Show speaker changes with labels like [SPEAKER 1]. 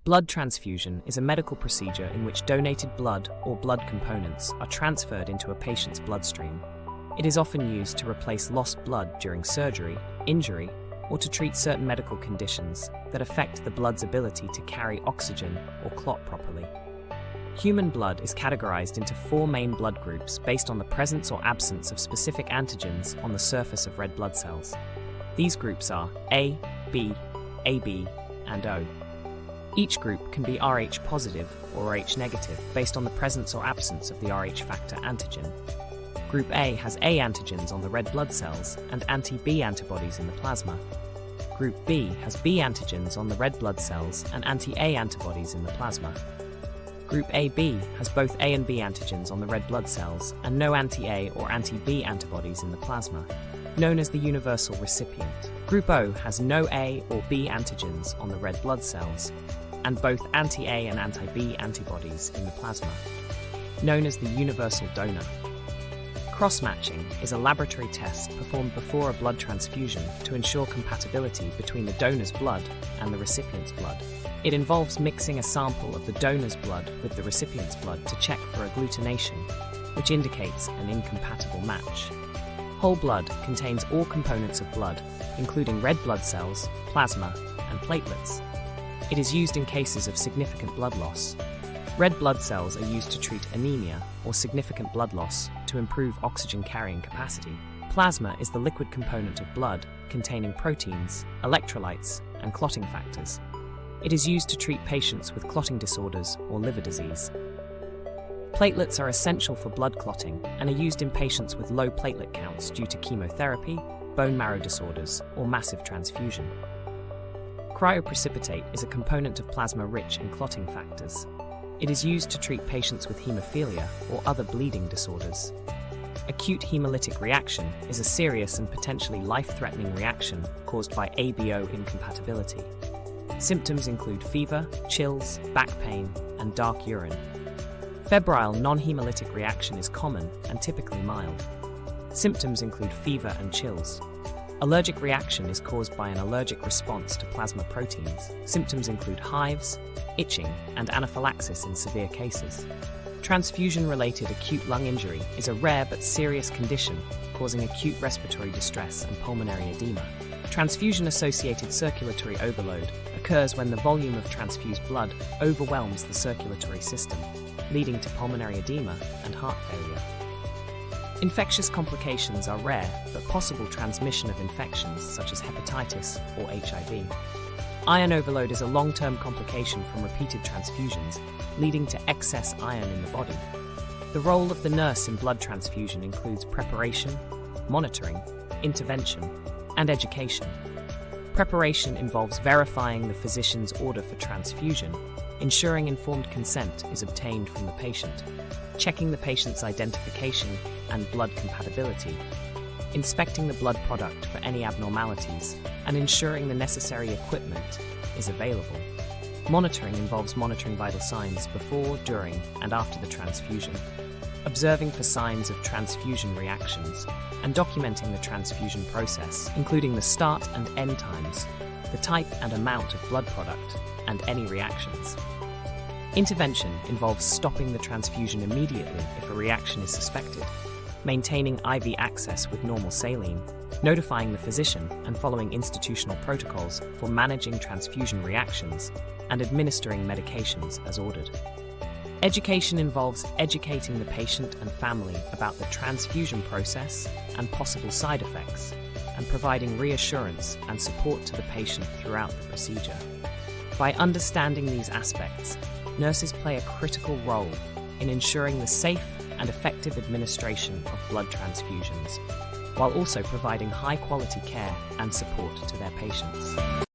[SPEAKER 1] Blood transfusion is a medical procedure in which donated blood or blood components are transferred into a patient's bloodstream. It is often used to replace lost blood during surgery, injury, or to treat certain medical conditions that affect the blood's ability to carry oxygen or clot properly. Human blood is categorized into 4 main blood groups based on the presence or absence of specific antigens on the surface of red blood cells. These groups are A, B, AB, and O. Each group can be Rh positive or Rh negative based on the presence or absence of the Rh factor antigen. Group A has A antigens on the red blood cells and anti-B antibodies in the plasma. Group B has B antigens on the red blood cells and anti-A antibodies in the plasma. Group AB has both A and B antigens on the red blood cells and no anti-A or anti-B antibodies in the plasma, known as the universal recipient. Group O has no A or B antigens on the red blood cells and both anti-A and anti-B antibodies in the plasma, known as the universal donor. Cross-matching is a laboratory test performed before a blood transfusion to ensure compatibility between the donor's blood and the recipient's blood. It involves mixing a sample of the donor's blood with the recipient's blood to check for agglutination, which indicates an incompatible match. Whole blood contains all components of blood, including red blood cells, plasma, and platelets. It is used in cases of significant blood loss. Red blood cells are used to treat anemia or significant blood loss to improve oxygen carrying capacity. Plasma is the liquid component of blood containing proteins, electrolytes, and clotting factors. It is used to treat patients with clotting disorders or liver disease. Platelets are essential for blood clotting and are used in patients with low platelet counts due to chemotherapy, bone marrow disorders, or massive transfusion. Cryoprecipitate is a component of plasma rich in clotting factors. It is used to treat patients with hemophilia or other bleeding disorders. Acute hemolytic reaction is a serious and potentially life-threatening reaction caused by ABO incompatibility. Symptoms include fever, chills, back pain, and dark urine. Febrile non-hemolytic reaction is common and typically mild. Symptoms include fever and chills. Allergic reaction is caused by an allergic response to plasma proteins. Symptoms include hives, itching, and anaphylaxis in severe cases. Transfusion-related acute lung injury is a rare but serious condition causing acute respiratory distress and pulmonary edema. Transfusion-associated circulatory overload occurs when the volume of transfused blood overwhelms the circulatory system, leading to pulmonary edema and heart failure. Infectious complications are rare, but possible transmission of infections such as hepatitis or HIV. Iron overload is a long-term complication from repeated transfusions, leading to excess iron in the body. The role of the nurse in blood transfusion includes preparation, monitoring, intervention, and education. Preparation involves verifying the physician's order for transfusion, ensuring informed consent is obtained from the patient, checking the patient's identification and blood compatibility, inspecting the blood product for any abnormalities, and ensuring the necessary equipment is available. Monitoring involves monitoring vital signs before, during, and after the transfusion, observing for signs of transfusion reactions, and documenting the transfusion process, including the start and end times, the type and amount of blood product, and any reactions. Intervention involves stopping the transfusion immediately if a reaction is suspected, maintaining IV access with normal saline, notifying the physician and following institutional protocols for managing transfusion reactions, and administering medications as ordered. Education involves educating the patient and family about the transfusion process and possible side effects, and providing reassurance and support to the patient throughout the procedure. By understanding these aspects, nurses play a critical role in ensuring the safe and effective administration of blood transfusions, while also providing high-quality care and support to their patients.